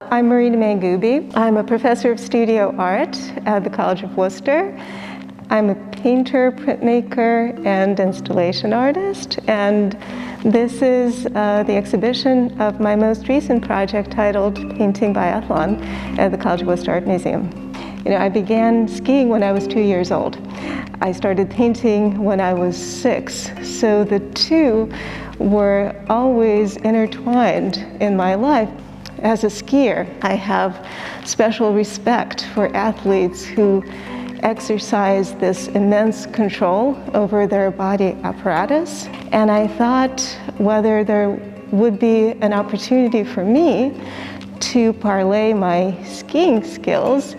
I'm Marina Mangubi. I'm a professor of studio art at the College of Wooster. I'm a painter, printmaker, and installation artist, and this is the exhibition of my most recent project titled Painting Biathlon at the College of Wooster Art Museum. I began skiing when I was 2 years old. I started painting when I was 6, so the two were always intertwined in my life. As a skier, I have special respect for athletes who exercise this immense control over their body apparatus, and I thought whether there would be an opportunity for me to parlay my skiing skills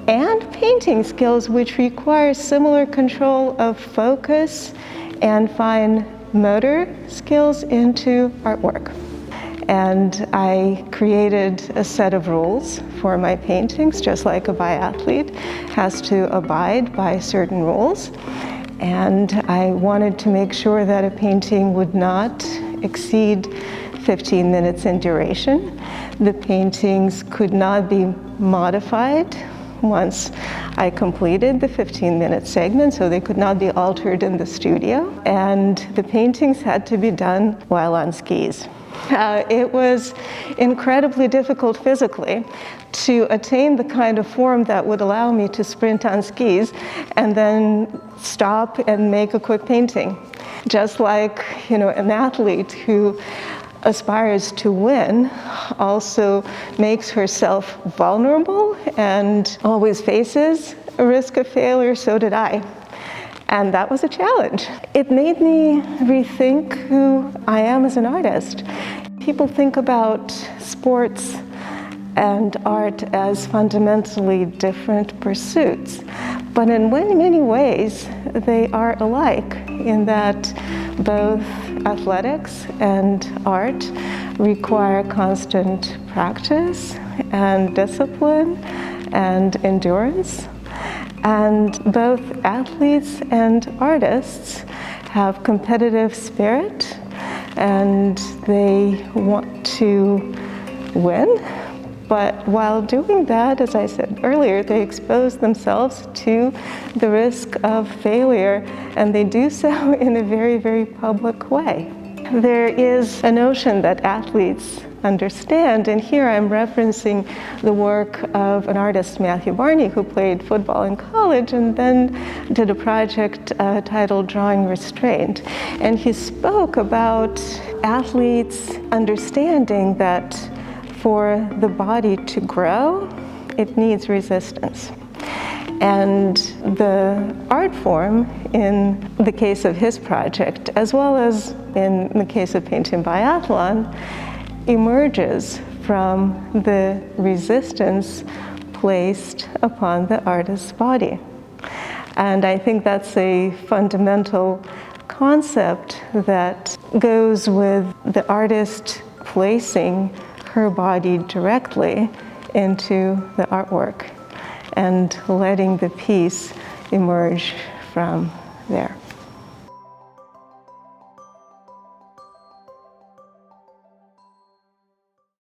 and painting skills, which require similar control of focus and fine motor skills, into artwork. And I created a set of rules for my paintings, just like a biathlete has to abide by certain rules. And I wanted to make sure that a painting would not exceed 15 minutes in duration. The paintings could not be modified once I completed the 15-minute segment, so they could not be altered in the studio. And the paintings had to be done while on skis. It was incredibly difficult physically to attain the kind of form that would allow me to sprint on skis and then stop and make a quick painting. Just like, an athlete who aspires to win also makes herself vulnerable and always faces a risk of failure, so did I. And that was a challenge. It made me rethink who I am as an artist. People think about sports and art as fundamentally different pursuits, but in many ways they are alike in that both athletics and art require constant practice and discipline and endurance. And both athletes and artists have competitive spirit, and they want to win. But while doing that, as I said earlier, they expose themselves to the risk of failure, and they do so in a very public way. There is a notion that athletes understand, and here I'm referencing the work of an artist, Matthew Barney, who played football in college and then did a project titled Drawing Restraint. And he spoke about athletes understanding that for the body to grow, it needs resistance. And the art form, in the case of his project, as well as in the case of Painting Biathlon, emerges from the resistance placed upon the artist's body. And I think that's a fundamental concept that goes with the artist placing her body directly into the artwork and letting the piece emerge from there.